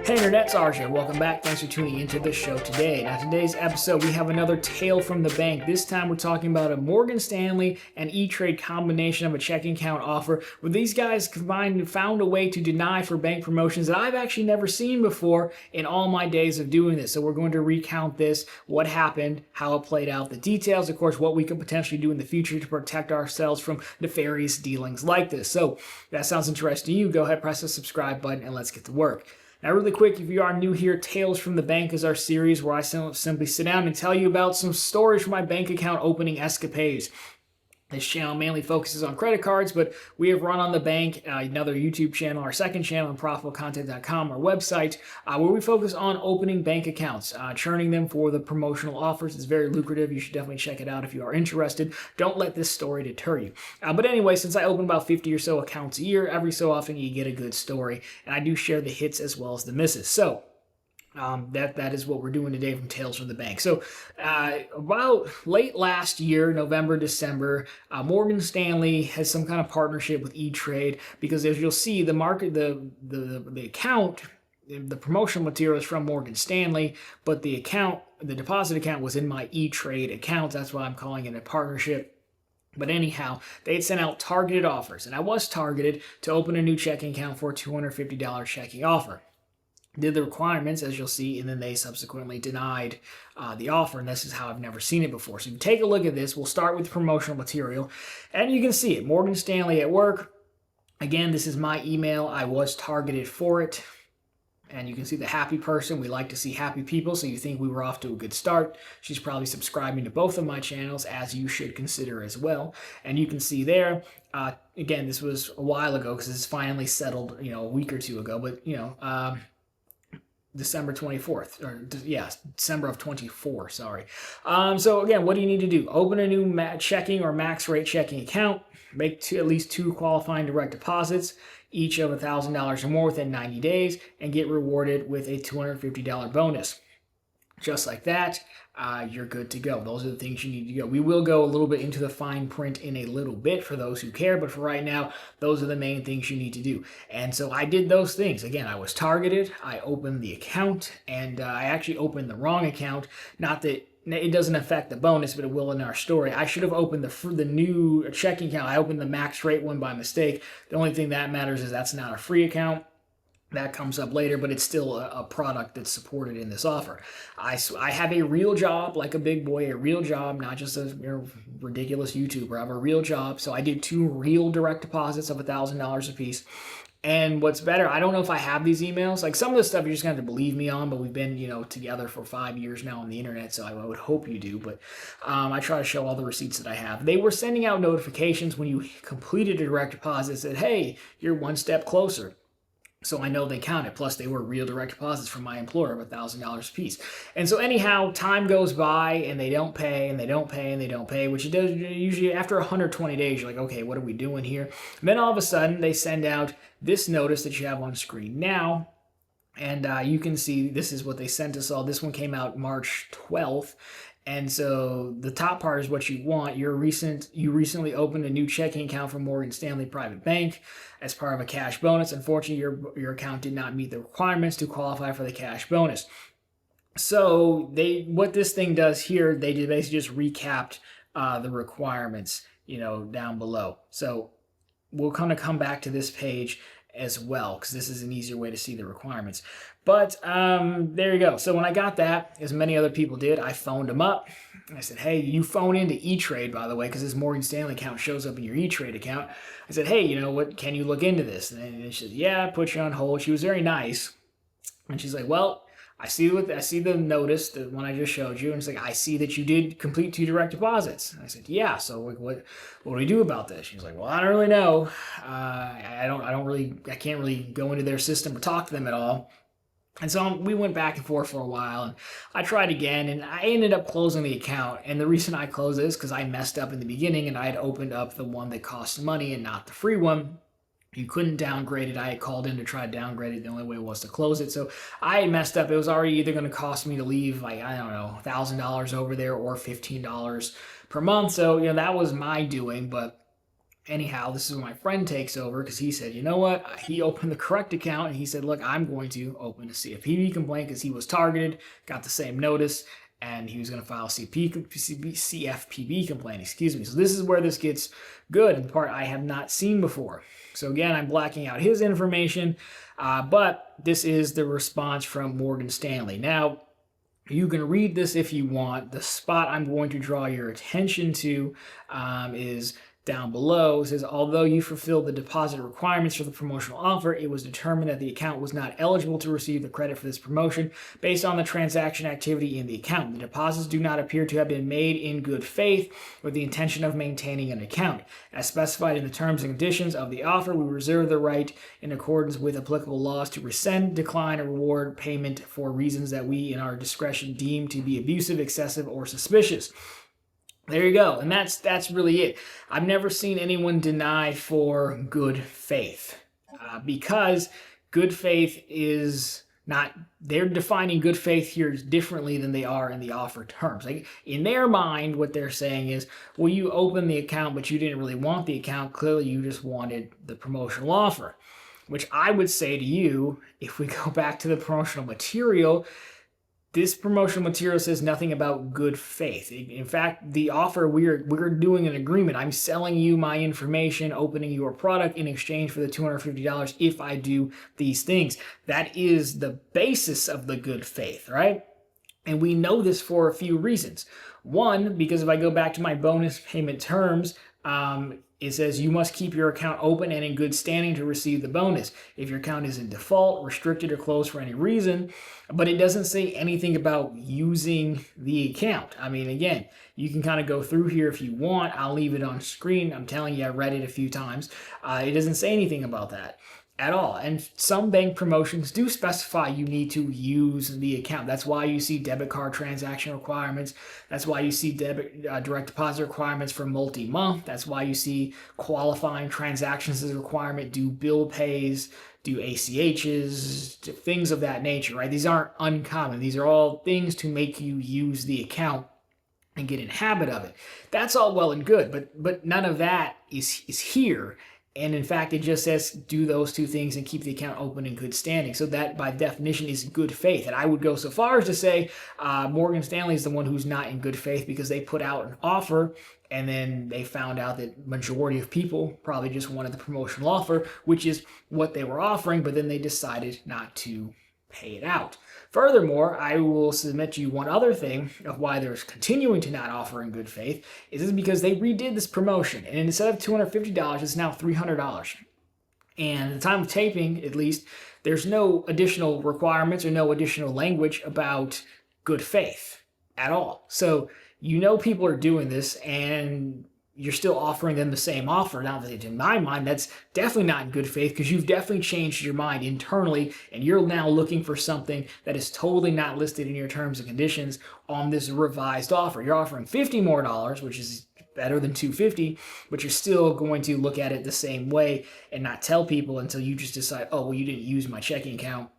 Hey Internet, it's RJ. Welcome back. Thanks for tuning into the show today. Now, today's episode, we have another tale from the bank. This time, we're talking about a Morgan Stanley and E-Trade combination of a checking account offer, where these guys combined found a way to deny for bank promotions that I've actually never seen before in all my days of doing this. So we're going to recount this, what happened, how it played out, the details, of course, what we could potentially do in the future to protect ourselves from nefarious dealings like this. So if that sounds interesting to you, go ahead, press the subscribe button, and let's get to work. Now, really quick, if you are new here, Tales from the Bank is our series where I simply sit down and tell you about some stories from my bank account opening escapades. This channel mainly focuses on credit cards, but we have Run on the Bank, another YouTube channel, our second channel, and Profitable.content.com, our website, where we focus on opening bank accounts, churning them for the promotional offers. It's very lucrative. You should definitely check it out if you are interested. Don't let this story deter you. But anyway, since I open about 50 or so accounts a year, every so often you get a good story, and I do share the hits as well as the misses. So that is what we're doing today from Tales from the Bank. So about late last year, November, December, Morgan Stanley has some kind of partnership with E-Trade, because as you'll see, the market, the account, the promotional material is from Morgan Stanley, but the deposit account was in my E-Trade account. That's why I'm calling it a partnership. But anyhow, they had sent out targeted offers, and I was targeted to open a new checking account for a $250 checking offer. Did the requirements, as you'll see, and then they subsequently denied the offer, and this is how I've never seen it before. So if you take a look at this, we'll start with promotional material, and you can see it. Morgan Stanley at work. Again, this is my email. I was targeted for it, and you can see the happy person. We like to see happy people, so you think we were off to a good start. She's probably subscribing to both of my channels, as you should consider as well. And you can see there, again, this was a while ago, because this is finally settled, a week or two ago, but, December 24th, or yeah, December of 24, sorry. So again, what do you need to do? Open a new checking or max rate checking account, make at least 2 qualifying direct deposits, each of $1,000 or more within 90 days, and get rewarded with a $250 bonus. Just like that, you're good to go. Those are the things you need to go. We will go a little bit into the fine print in a little bit for those who care, but for right now, those are the main things you need to do. And so I did those things. Again, I was targeted, I opened the account, and I actually opened the wrong account. Not that it doesn't affect the bonus, but it will in our story. I should have opened the new checking account. I opened the max rate one by mistake. The only thing that matters is that's not a free account. That comes up later, but it's still a product that's supported in this offer. I have a real job, like a big boy, a real job, not just a ridiculous YouTuber. I have a real job, so I did 2 real direct deposits of $1,000 a piece. And what's better, I don't know if I have these emails. Like, some of this stuff you're just going to have to believe me on, but we've been, together for 5 years now on the internet, so I would hope you do. But I try to show all the receipts that I have. They were sending out notifications when you completed a direct deposit that said, hey, you're one step closer. So I know they counted. Plus, they were real direct deposits from my employer of $1,000 a piece. And so anyhow, time goes by, and they don't pay, and they don't pay, and they don't pay, which it does usually after 120 days. You're like, okay, what are we doing here? And then all of a sudden, they send out this notice that you have on screen now. And you can see this is what they sent us all. This one came out March 12th. And so the top part is what you want. You recently opened a new checking account from Morgan Stanley Private Bank as part of a cash bonus. Unfortunately, your account did not meet the requirements to qualify for the cash bonus. So what this thing does here, they basically just recapped the requirements, down below. So we'll kind of come back to this page as well, because this is an easier way to see the requirements. But there you go. So when I got that, as many other people did, I phoned them up. I said, hey, you phone into E-Trade, by the way, because this Morgan Stanley account shows up in your E-Trade account. I said, hey, what, can you look into this? And she said, yeah, I put you on hold. She was very nice. And she's like, well, I see the notice, the one I just showed you, and it's like, I see that you did complete 2 direct deposits. And I said, yeah. So what do we do about this? She's like, well, I don't really know. I can't really go into their system or talk to them at all. And so we went back and forth for a while, and I tried again, and I ended up closing the account. And the reason I closed it is because I messed up in the beginning, and I had opened up the one that cost money and not the free one. You couldn't downgrade it. I had called in to try to downgrade it. The only way was to close it. So I had messed up. It was already either going to cost me to leave, like, I don't know, $1,000 over there or $15 per month. So, that was my doing. But Anyhow, this is when my friend takes over because he said, you know what? He opened the correct account and he said, look, I'm going to open a CFPB complaint because he was targeted, got the same notice, and he was going to file a CFPB complaint, excuse me. So this is where this gets good, and the part I have not seen before. So again, I'm blacking out his information, but this is the response from Morgan Stanley. Now, you can read this if you want. The spot I'm going to draw your attention to is down below. It says, although you fulfilled the deposit requirements for the promotional offer, it was determined that the account was not eligible to receive the credit for this promotion based on the transaction activity in the account. The deposits do not appear to have been made in good faith with the intention of maintaining an account. As specified in the terms and conditions of the offer, we reserve the right in accordance with applicable laws to rescind, decline, or reward payment for reasons that we in our discretion deem to be abusive, excessive, or suspicious. There you go. And that's really it. I've never seen anyone deny for good faith because good faith is not, they're defining good faith here differently than they are in the offer terms. Like in their mind, what they're saying is, well, you opened the account, but you didn't really want the account. Clearly, you just wanted the promotional offer, which I would say to you, if we go back to the promotional material, this promotional material says nothing about good faith. In fact, the offer, we're doing an agreement. I'm selling you my information, opening your product in exchange for the $250 if I do these things. That is the basis of the good faith, right? And we know this for a few reasons. One, because if I go back to my bonus payment terms, it says you must keep your account open and in good standing to receive the bonus. If your account is in default, restricted, or closed for any reason, but it doesn't say anything about using the account. I mean, again, you can kind of go through here if you want. I'll leave it on screen. I'm telling you, I read it a few times. It doesn't say anything about that at all. And some bank promotions do specify you need to use the account. That's why you see debit card transaction requirements. That's why you see direct deposit requirements for multi-month. That's why you see qualifying transactions as a requirement, do bill pays, do ACHs, things of that nature, right? These aren't uncommon. These are all things to make you use the account and get in habit of it. That's all well and good, but none of that is here. And in fact, it just says do those two things and keep the account open in good standing. So that by definition is good faith. And I would go so far as to say Morgan Stanley is the one who's not in good faith because they put out an offer and then they found out that majority of people probably just wanted the promotional offer, which is what they were offering, but then they decided not to pay it out. Furthermore, I will submit to you one other thing of why they're continuing to not offer in good faith is because they redid this promotion, and instead of $250, it's now $300. And at the time of taping, at least, there's no additional requirements or no additional language about good faith at all. So you know people are doing this, and you're still offering them the same offer. Now, in my mind, that's definitely not in good faith because you've definitely changed your mind internally and you're now looking for something that is totally not listed in your terms and conditions on this revised offer. You're offering $50 more, which is better than $250, but you're still going to look at it the same way and not tell people until you just decide, oh, well, you didn't use my checking account,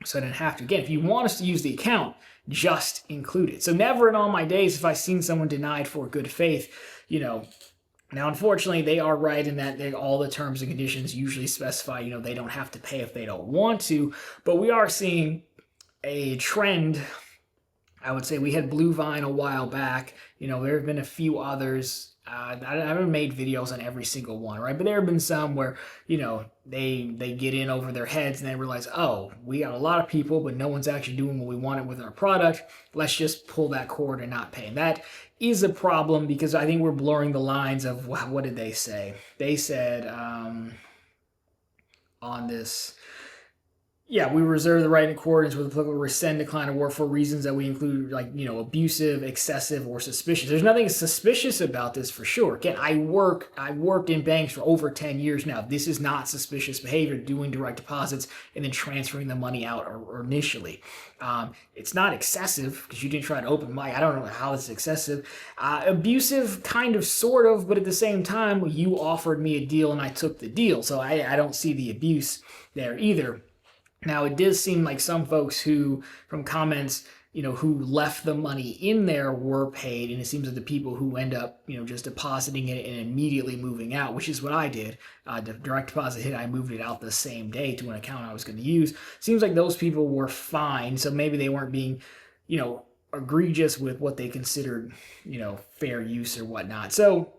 so I didn't have to. Again, if you want us to use the account, just include it. So never in all my days have I seen someone denied for good faith. Now, unfortunately, they are right in that all the terms and conditions usually specify, they don't have to pay if they don't want to. But we are seeing a trend. I would say we had Blue Vine a while back. There have been a few others. I haven't made videos on every single one, right? But there have been some where, they get in over their heads and they realize, oh, we got a lot of people, but no one's actually doing what we wanted with our product. Let's just pull that cord and not pay. And that is a problem because I think we're blurring the lines of what did they say? They said on this, we reserve the right in accordance with applicable rescind, decline, or work for reasons that we include abusive, excessive, or suspicious. There's nothing suspicious about this for sure. Again, I worked in banks for over 10 years now. This is not suspicious behavior, doing direct deposits and then transferring the money out or initially. It's not excessive because you didn't try to open my, I don't know how it's excessive. Abusive, kind of, sort of, but at the same time, you offered me a deal and I took the deal. So I don't see the abuse there either. Now, it does seem like some folks who, from comments, who left the money in there were paid, and it seems like the people who end up, just depositing it and immediately moving out, which is what I did, the direct deposit hit, I moved it out the same day to an account I was going to use. Seems like those people were fine, so maybe they weren't being, egregious with what they considered, fair use or whatnot. So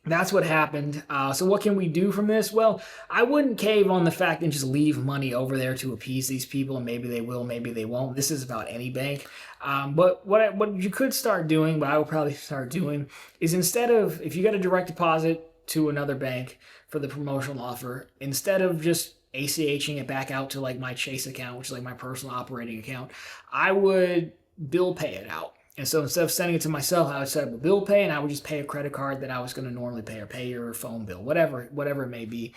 that's what happened. So what can we do from this? Well, I wouldn't cave on the fact and just leave money over there to appease these people, and maybe they will, maybe they won't. This is about any bank. But what you could start doing, what I will probably start doing, is instead of, if you got a direct deposit to another bank for the promotional offer, instead of just ACHing it back out to like my Chase account, which is like my personal operating account, I would bill pay it out. And so instead of sending it to myself, I would set up a bill pay, and I would just pay a credit card that I was going to normally pay, or pay your phone bill, whatever it may be.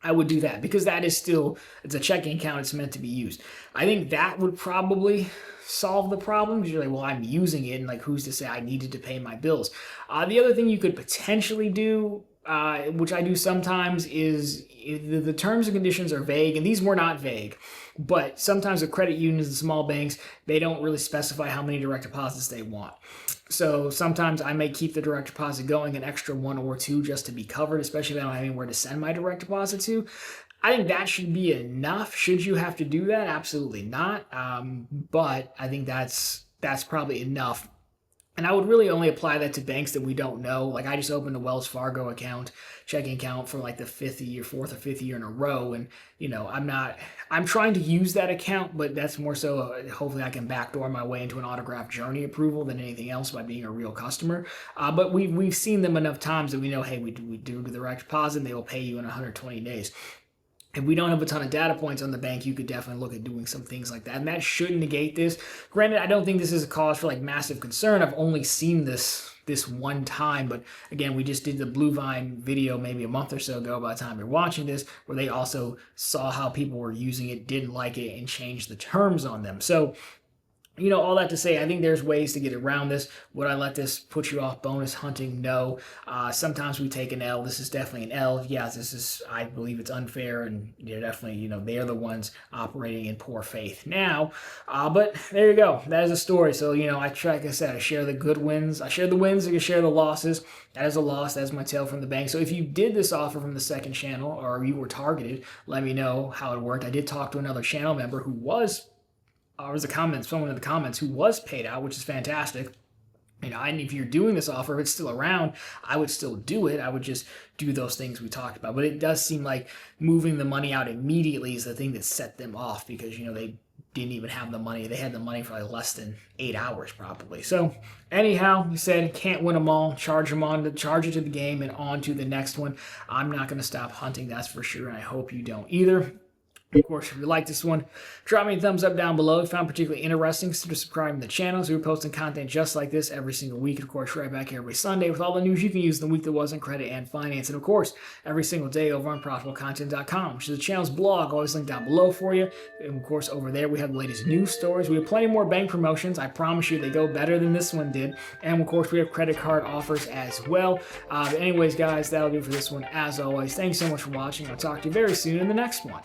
I would do that because that is still, it's a checking account. It's meant to be used. I think that would probably solve the problem, because you're like, well, I'm using it, and like, who's to say I needed to pay my bills? The other thing you could potentially do, which I do sometimes, is the terms and conditions are vague, and these were not vague, but sometimes the credit unions and small banks, they don't really specify how many direct deposits they want. So sometimes I may keep the direct deposit going an extra 1 or 2 just to be covered, especially if I don't have anywhere to send my direct deposit to. I think that should be enough. Should you have to do that? Absolutely not. But I think that's probably enough. And I would really only apply that to banks that we don't know. Like, I just opened a Wells Fargo checking account for like the 4th or 5th year in a row. And, I'm trying to use that account, but that's more so, hopefully I can backdoor my way into an autograph journey approval than anything else by being a real customer. But we've seen them enough times that we know, hey, we do the direct deposit, and they will pay you in 120 days. If we don't have a ton of data points on the bank, you could definitely look at doing some things like that. And that should negate this. Granted, I don't think this is a cause for like massive concern. I've only seen this one time. But again, we just did the Blue Vine video maybe a month or so ago by the time you're watching this, where they also saw how people were using it, didn't like it, and changed the terms on them. So, all that to say, I think there's ways to get around this. Would I let this put you off bonus hunting? No. Sometimes we take an L. This is definitely an L. Yes, I believe it's unfair, and they're definitely, they're the ones operating in poor faith now. But there you go. That is a story. So, like I said, I share the good wins. I share the wins, I share the losses. That is a loss. That is my tale from the bank. So if you did this offer from the second channel, or you were targeted, let me know how it worked. I did talk to another channel member who was someone in the comments who was paid out, which is fantastic. And if you're doing this offer, if it's still around, I would still do it. I would just do those things we talked about. But it does seem like moving the money out immediately is the thing that set them off, because, they didn't even have the money. They had the money for like less than 8 hours probably. So anyhow, you said can't win them all. Charge it to the game and on to the next one. I'm not going to stop hunting, that's for sure. And I hope you don't either. Of course, if you like this one, drop me a thumbs up down below. If you found it particularly interesting, consider subscribing to the channel. So we're posting content just like this every single week. And of course, right back here every Sunday with all the news you can use in the week that was in credit and finance. And of course, every single day over on profitablecontent.com, which is the channel's blog, always linked down below for you. And of course, over there, we have the latest news stories. We have plenty more bank promotions. I promise you they go better than this one did. And of course, we have credit card offers as well. But anyways, guys, that'll do for this one. As always, thanks so much for watching. I'll talk to you very soon in the next one.